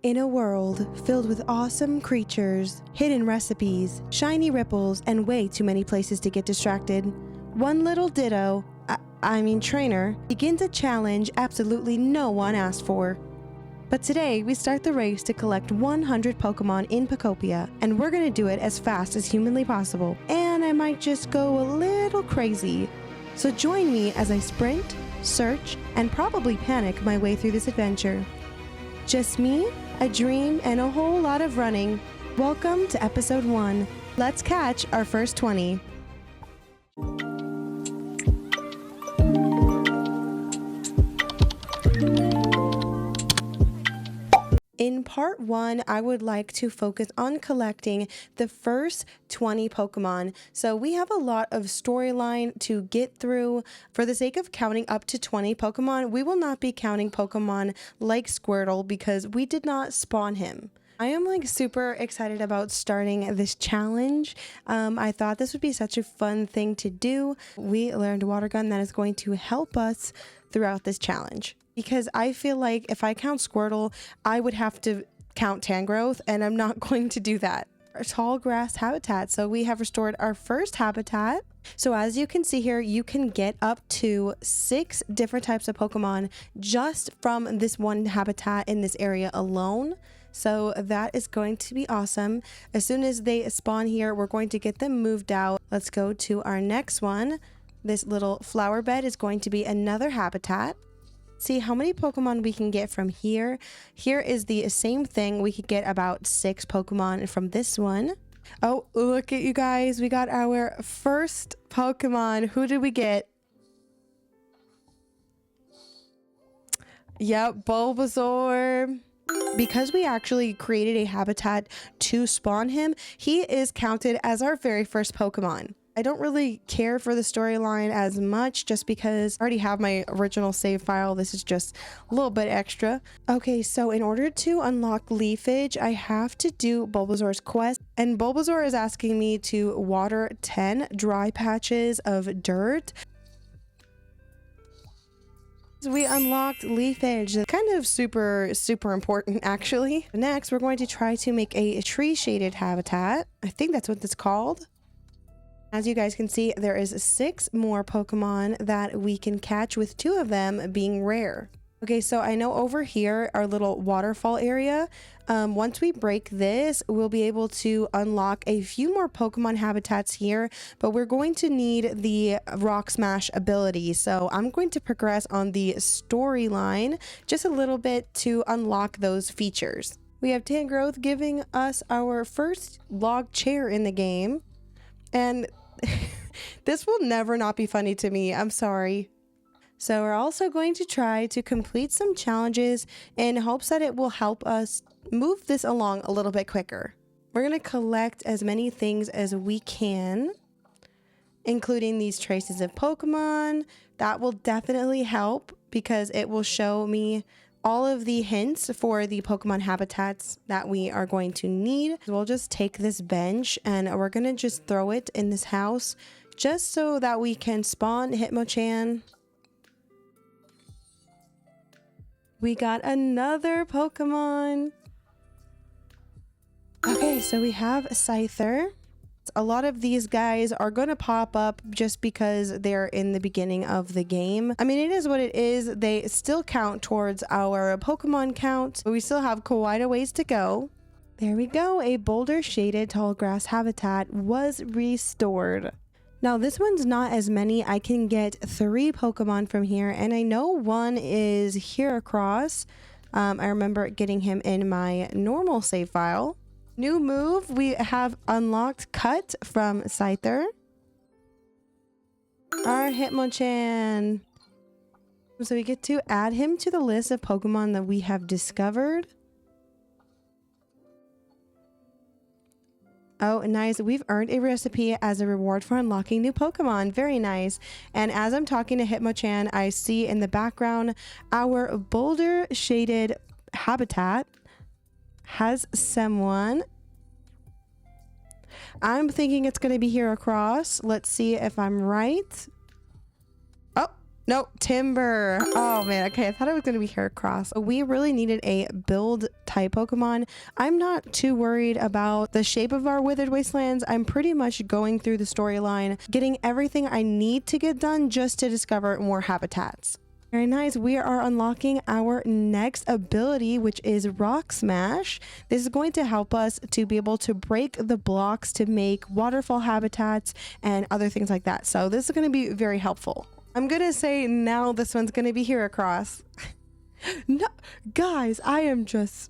In a world filled with awesome creatures, hidden recipes, shiny ripples, and way too many places to get distracted, one little ditto, trainer, begins a challenge absolutely no one asked for. But today, we start the race to collect 100 Pokemon in Pokopia, and we're gonna do it as fast as humanly possible, and I might just go a little crazy. So join me as I sprint, search, and probably panic my way through this adventure. Just me, a dream, and a whole lot of running. Welcome to episode 1. Let's catch our first 20. In part 1, I would like to focus on collecting the first 20 Pokemon. So we have a lot of storyline to get through. For the sake of counting up to 20 Pokemon, we will not be counting Pokemon like Squirtle because we did not spawn him. I am super excited about starting this challenge. I thought this would be such a fun thing to do. We learned Water Gun that is going to help us throughout this challenge. Because I feel like if I count Squirtle, I would have to count Tangrowth, and I'm not going to do that. Our tall grass habitat. So we have restored our first habitat. So as you can see here, you can get up to 6 different types of Pokemon just from this one habitat in this area alone. So that is going to be awesome. As soon as they spawn here, we're going to get them moved out. Let's go to our next one. This little flower bed is going to be another habitat. See how many Pokemon we can get from here. Here is the same thing. We could get about 6 Pokemon from this one. Oh, look at you guys. We got our first Pokemon. Who did we get? Yep, Bulbasaur. Because we actually created a habitat to spawn him, he is counted as our very first Pokemon. I don't really care for the storyline as much just because I already have my original save file. This is just a little bit extra. Okay, so in order to unlock leafage, I have to do Bulbasaur's quest, and Bulbasaur is asking me to water 10 dry patches of dirt. We unlocked leafage, kind of super important actually. Next, we're going to try to make a tree shaded habitat. I think that's what it's called. As you guys can see, there is 6 more Pokemon that we can catch, with 2 of them being rare. Okay, so I know over here, our little waterfall area, once we break this, we'll be able to unlock a few more Pokemon habitats here, but we're going to need the Rock Smash ability. So I'm going to progress on the storyline just a little bit to unlock those features. We have Tangrowth giving us our first log chair in the game. And this will never not be funny to me. I'm sorry. So we're also going to try to complete some challenges in hopes that it will help us move this along a little bit quicker. We're going to collect as many things as we can, including these traces of Pokemon. That will definitely help because it will show me all of the hints for the Pokemon habitats that we are going to need. We'll just take this bench and we're going to just throw it in this house just so that we can spawn Hitmonchan. We got another Pokemon. Okay, so we have a Scyther. A lot of these guys are going to pop up just because they're in the beginning of the game. I mean, it is what it is. They still count towards our Pokemon count, but we still have quite a ways to go. There we go. A boulder shaded tall grass habitat was restored. Now this one's not as many. I can get 3 Pokemon from here, and I know one is here across. I remember getting him in my normal save file. New move, we have unlocked Cut from Scyther. Our Hitmonchan. So we get to add him to the list of Pokemon that we have discovered. Oh, nice. We've earned a recipe as a reward for unlocking new Pokemon. Very nice. And as I'm talking to Hitmonchan, I see in the background our boulder shaded habitat has someone. I'm thinking it's going to be here across. Let's see if I'm right. Oh, Nope, Timbur. Oh man, okay, I thought it was gonna be Heracross. We really needed a build type Pokemon. I'm not too worried about the shape of our Withered Wastelands. I'm pretty much going through the storyline, getting everything I need to get done just to discover more habitats. Very nice. We are unlocking our next ability, which is Rock Smash. This is going to help us to be able to break the blocks to make waterfall habitats and other things like that. So this is going to be very helpful. I'm going to say now this one's going to be Heracross. No, guys, I am just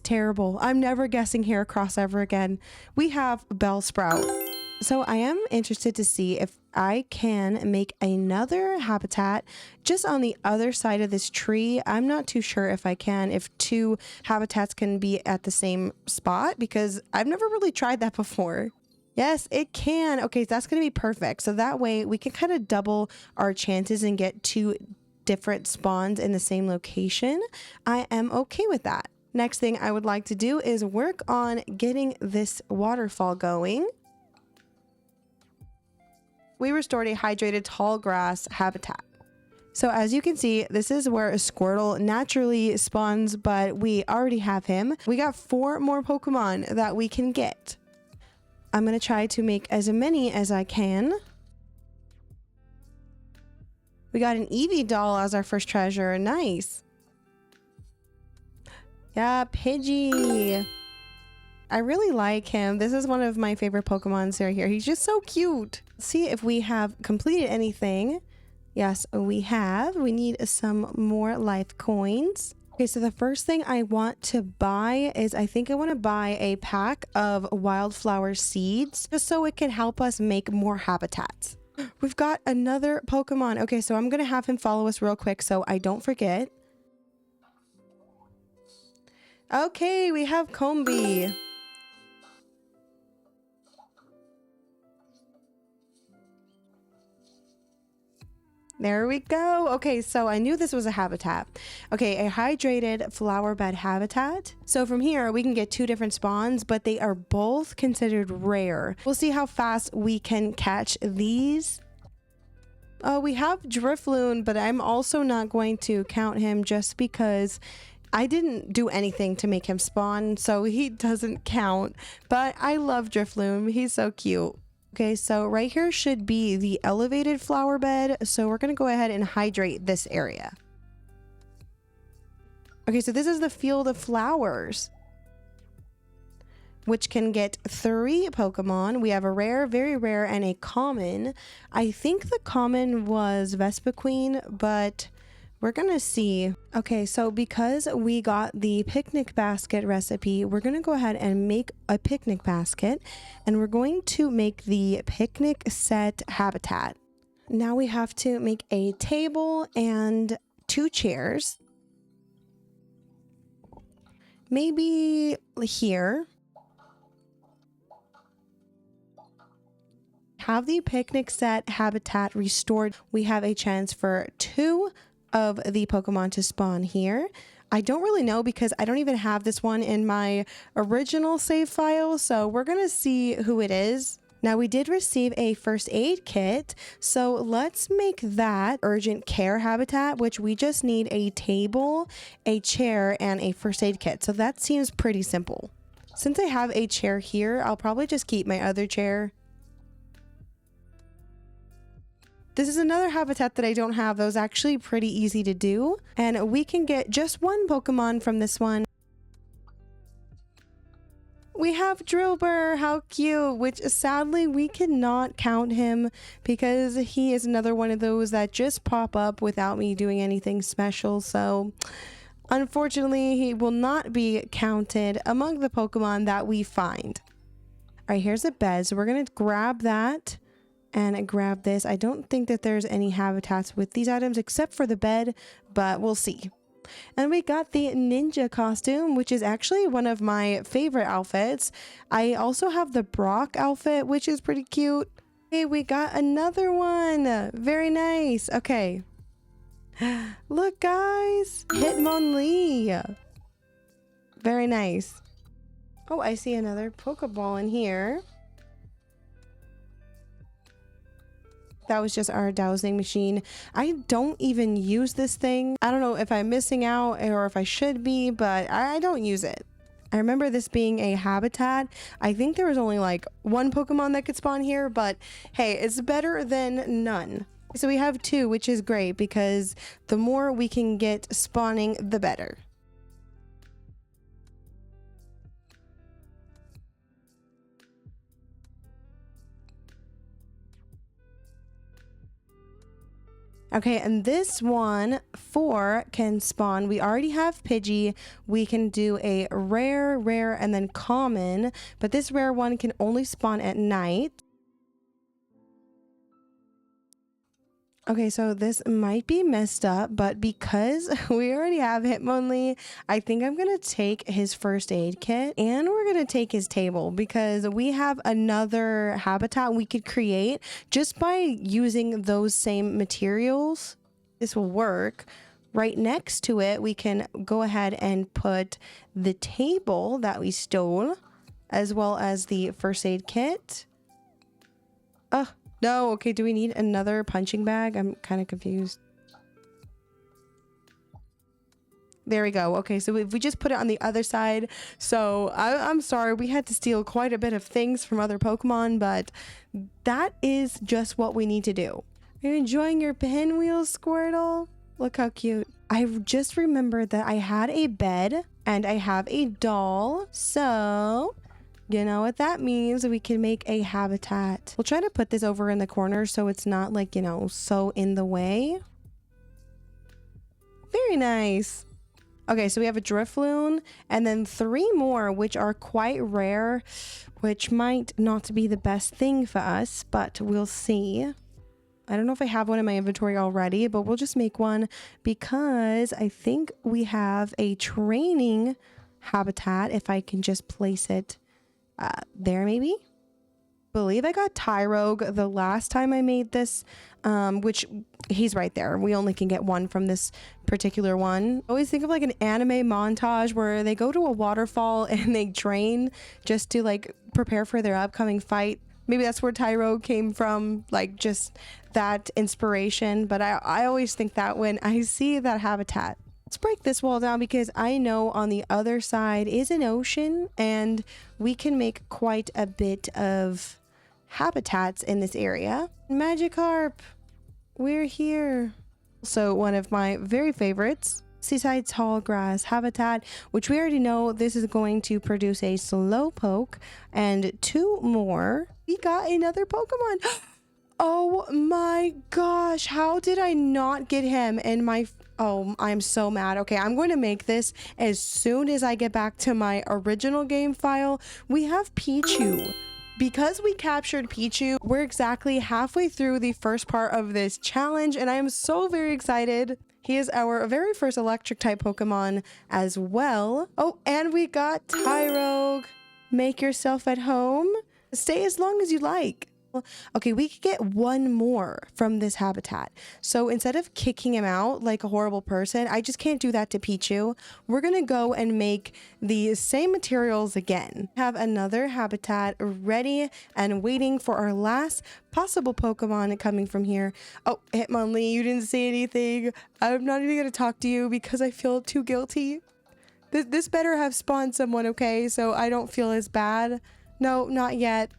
terrible. I'm never guessing Heracross ever again. We have Bellsprout. So I am interested to see if I can make another habitat just on the other side of this tree. I'm not too sure if I can, if two habitats can be at the same spot, because I've never really tried that before. Yes, it can. Okay, that's going to be perfect. So that way we can kind of double our chances and get two different spawns in the same location. I am okay with that. Next thing I would like to do is work on getting this waterfall going. We restored a hydrated tall grass habitat. So as you can see, this is where a Squirtle naturally spawns, but we already have him. We got 4 more Pokemon that we can get. I'm going to try to make as many as I can. We got an Eevee doll as our first treasure. Nice. Yeah, Pidgey. I really like him. This is one of my favorite Pokemons right here. He's just so cute. Let's see if we have completed anything. Yes, we have. We need some more life coins. Okay, so the first thing I want to buy is, I think I want to buy a pack of wildflower seeds just so it can help us make more habitats. We've got another Pokemon. Okay, so I'm going to have him follow us real quick so I don't forget. Okay, we have Combee. There we go. Okay, so I knew this was a habitat. Okay, a hydrated flower bed habitat. So from here, we can get 2 different spawns, but they are both considered rare. We'll see how fast we can catch these. Oh, we have Drifloon, but I'm also not going to count him just because I didn't do anything to make him spawn, so he doesn't count. But I love Drifloon. He's so cute. Okay, so right here should be the elevated flower bed. So we're going to go ahead and hydrate this area. Okay, so this is the field of flowers, which can get 3 Pokemon. We have a rare, very rare, and a common. I think the common was Vespiquen, but we're gonna see. Okay, so because we got the picnic basket recipe, we're gonna go ahead and make a picnic basket, and we're going to make the picnic set habitat. Now we have to make a table and 2 chairs. Maybe here. Have the picnic set habitat restored. We have a chance for 2 of the Pokemon to spawn here. I don't really know because I don't even have this one in my original save file, so we're gonna see who it is. Now we did receive a first aid kit, so let's make that urgent care habitat, which we just need a table, a chair, and a first aid kit. So that seems pretty simple. Since I have a chair here, I'll probably just keep my other chair. This is another habitat that I don't have. That was actually pretty easy to do. And we can get just 1 Pokemon from this one. We have Drillbur, how cute, which sadly we cannot count him because he is another one of those that just pop up without me doing anything special. So unfortunately, he will not be counted among the Pokemon that we find. All right, here's a bed. So we're going to grab that and grab this. I don't think that there's any habitats with these items except for the bed, but we'll see. And we got the ninja costume, which is actually one of my favorite outfits. I also have the Brock outfit, which is pretty cute. Hey, we got another one. Very nice. Okay. Look, guys. Hitmonlee. Very nice. Oh, I see another Pokeball in here. That was just our dowsing machine. I don't even use this thing. I don't know if I'm missing out or if I should be, but I don't use it. I remember this being a habitat. I think there was only like one Pokemon that could spawn here, but hey, it's better than none. So we have 2, which is great because the more we can get spawning, the better. Okay, and this one, 4 can spawn. We already have Pidgey. We can do a rare, and then common, but this rare one can only spawn at night. Okay, so this might be messed up, but because we already have Hitmonlee, I think I'm going to take his first aid kit and we're going to take his table because we have another habitat we could create just by using those same materials. This will work. Right next to it, we can go ahead and put the table that we stole as well as the first aid kit. No, okay, do we need another punching bag? I'm kind of confused. There we go. Okay, so if we just put it on the other side. So I'm sorry, we had to steal quite a bit of things from other Pokemon, but that is just what we need to do. Are you enjoying your pinwheel, Squirtle? Look how cute. I just remembered that I had a bed and I have a doll. So you know what that means? We can make a habitat. We'll try to put this over in the corner so it's not like, you know, so in the way. Very nice. Okay, so we have a drifloon and then 3 more, which are quite rare, which might not be the best thing for us, but we'll see. I don't know if I have one in my inventory already, but we'll just make one because I think we have a training habitat if I can just place it there maybe. Believe I got Tyrogue the last time I made this, which he's right there. We only can get one from this particular one. I always think of like an anime montage where they go to a waterfall and they train just to like prepare for their upcoming fight. Maybe that's where Tyrogue came from, like just that inspiration. But I always think that when I see that habitat. Let's break this wall down because I know on the other side is an ocean and we can make quite a bit of habitats in this area. Magikarp, we're here. So one of my very favorites, seaside tall grass habitat, which we already know this is going to produce a Slowpoke and 2 more. We got another Pokemon. Oh my gosh, how did I not get him in my... Oh, I'm so mad. Okay, I'm going to make this as soon as I get back to my original game file. We have PICHU. Because we captured PICHU, we're exactly halfway through the first part of this challenge, and I am so very excited. He is our very first electric type Pokemon as well. Oh, and we got Tyrogue. Make yourself at home. Stay as long as you like. Okay, we could get 1 more from this habitat. So instead of kicking him out like a horrible person, I just can't do that to PICHU. We're gonna go and make the same materials again. Have another habitat ready and waiting for our last possible Pokemon coming from here. Oh, Hitmonlee, you didn't say anything. I'm not even gonna talk to you because I feel too guilty. This better have spawned someone, okay? So I don't feel as bad. No, not yet.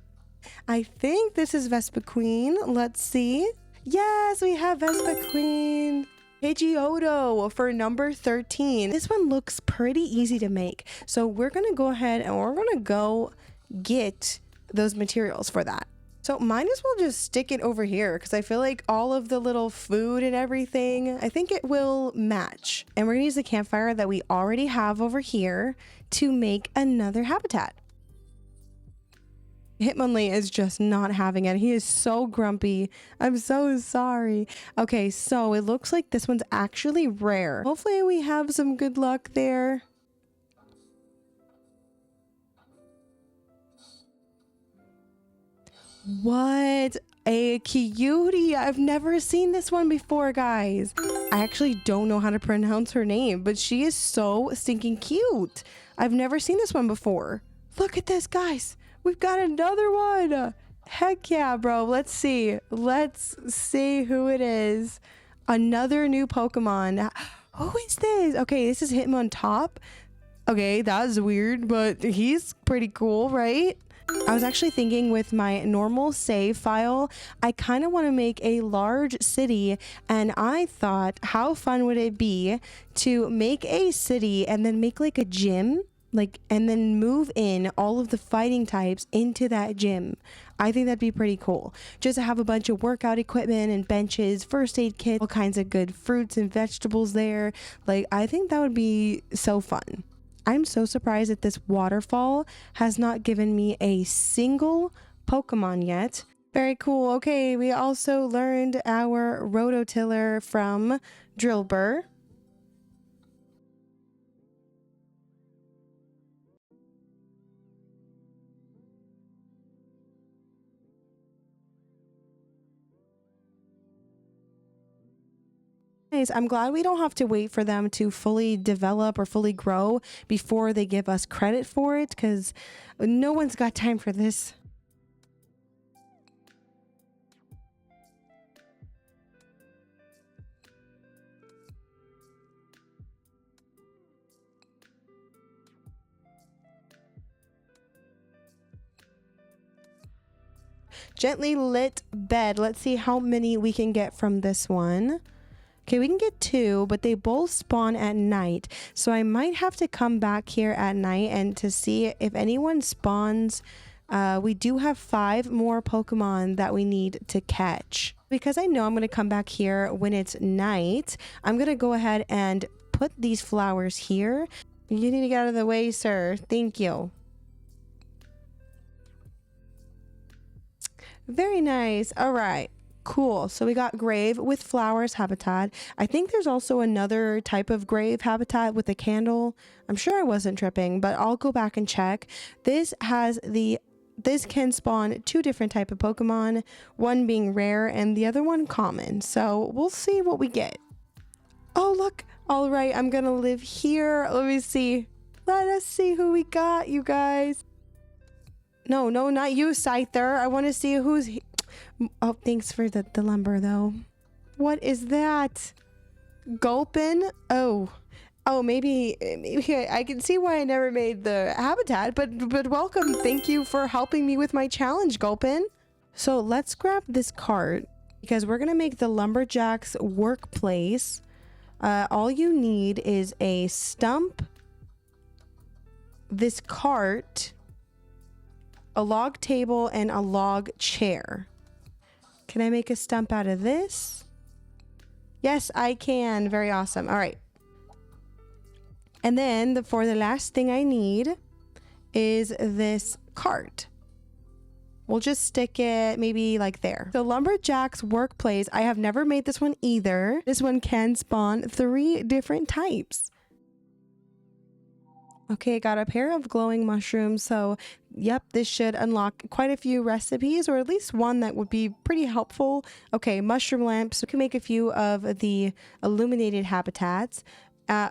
I think this is Vespiquen. Let's see. Yes, we have Vespiquen. Pidgeotto for number 13. This one looks pretty easy to make. So we're going to go ahead and we're going to go get those materials for that. So might as well just stick it over here because I feel like all of the little food and everything, I think it will match. And we're going to use the campfire that we already have over here to make another habitat. Hitmonlee is just not having it. He is so grumpy. I'm so sorry. Okay, so it looks like this one's actually rare. Hopefully we have some good luck there. What? A cutie. I've never seen this one before, guys. I actually don't know how to pronounce her name, but she is so stinking cute. I've never seen this one before. Look at this, guys. We've got another one. Heck yeah, bro. Let's see. Let's see who it is. Another new Pokemon. Who is this? Okay, this is Hitmonchan. Okay, that's weird, but he's pretty cool, right? I was actually thinking with my normal save file, I kind of want to make a large city, and I thought how fun would it be to make a city and then make like a gym, like, and then move in all of the fighting types into that gym. I think that'd be pretty cool. Just to have a bunch of workout equipment and benches, first aid kits, all kinds of good fruits and vegetables there. Like, I think that would be so fun. I'm so surprised that this waterfall has not given me a single Pokemon yet. Very cool. Okay, we also learned our rototiller from Drillbur. I'm glad we don't have to wait for them to fully develop or fully grow before they give us credit for it, because no one's got time for this. Gently lit bed. Let's see how many we can get from this one. Okay, we can get 2, but they both spawn at night. So I might have to come back here at night and to see if anyone spawns. We do have 5 more Pokemon that we need to catch. Because I know I'm going to come back here when it's night, I'm going to go ahead and put these flowers here. You need to get out of the way, sir. Thank you. Very nice. All right. Cool. So we got grave with flowers habitat. I think there's also another type of grave habitat with a candle. I'm sure I wasn't tripping, but I'll go back and check. This can spawn 2 different type of Pokemon, one being rare and the other one common. So we'll see what we get. Oh, look. All right. I'm going to live here. Let me see. Let us see who we got, you guys. No, not you, Scyther. I want to see who's... Oh, thanks for the lumber, though. What is that? Gulpin? Oh, maybe I can see why I never made the habitat, but welcome. Thank you for helping me with my challenge, Gulpin. So let's grab this cart because we're going to make the lumberjack's workplace. All you need is a stump, this cart, a log table, and a log chair. Can I make a stump out of this? Yes, I can. Very awesome. All right. And then for the last thing I need is this cart. We'll just stick it maybe like there. The lumberjack's workplace. I have never made this one either. This one can spawn 3 different types. Okay, got a pair of glowing mushrooms. So, yep, this should unlock quite a few recipes, or at least one that would be pretty helpful. Okay, mushroom lamps. We can make a few of the illuminated habitats. I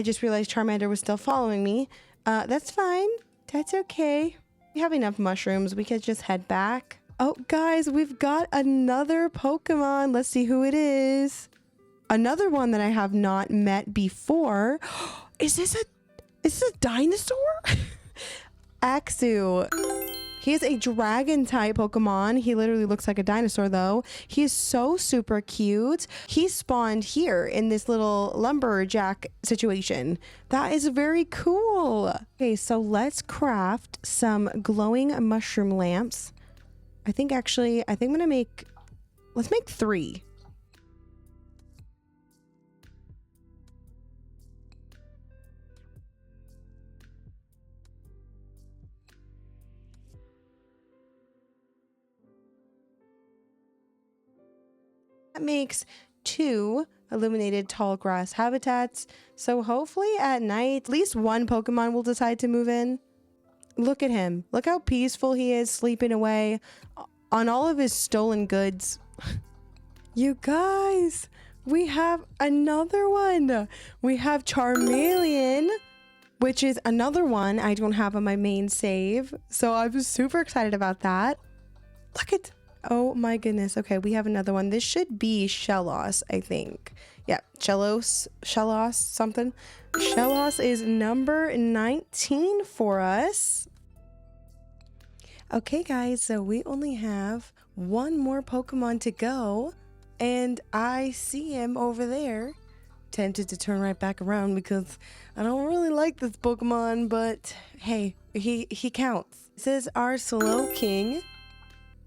just realized Charmander was still following me. That's fine. That's okay. We have enough mushrooms. We could just head back. Oh, guys, we've got another Pokemon. Let's see who it is. Another one that I have not met before. Is this a dinosaur? Axu. He is a dragon type Pokemon. He literally looks like a dinosaur though. He is so super cute. He spawned here in this little lumberjack situation. That is very cool. Okay, so let's craft some glowing mushroom lamps. I think I'm gonna let's make 3. That makes 2 illuminated tall grass habitats. So hopefully at night, at least one Pokemon will decide to move in. Look at him. Look how peaceful he is, sleeping away on all of his stolen goods. You guys, we have another one. We have Charmeleon. which is another one I don't have on my main save. So I'm super excited about that. Look at, oh my goodness. Okay, we have another one. This should be Shellos, I think. Yeah, Shellos, something. Shellos is number 19 for us. Okay, guys, so we only have one more Pokemon to go, and I see him over there. Tempted to turn right back around because I don't really like this Pokemon, but hey, he counts. This is our Slowking.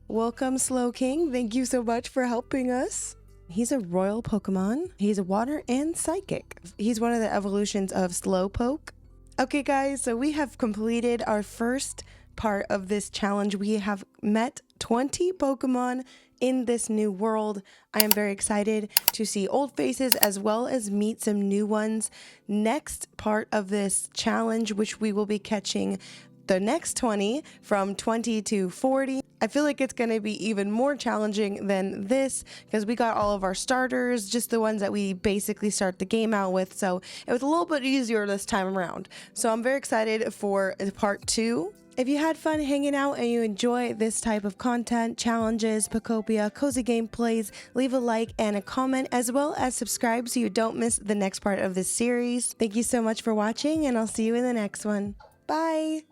Welcome, Slowking. Thank you so much for helping us. He's a royal Pokemon. He's a water and psychic. He's one of the evolutions of Slowpoke. Okay, guys, so we have completed our first part of this challenge. We have met 20 Pokemon in this new world. I am very excited to see old faces as well as meet some new ones. Next part of this challenge, which we will be catching the next 20 from 20 to 40. I feel like it's going to be even more challenging than this because we got all of our starters, just the ones that we basically start the game out with. So it was a little bit easier this time around. So I'm very excited for part 2. If you had fun hanging out and you enjoy this type of content, challenges, Pokopia, cozy gameplays, leave a like and a comment, as well as subscribe so you don't miss the next part of this series. Thank you so much for watching, and I'll see you in the next one. Bye!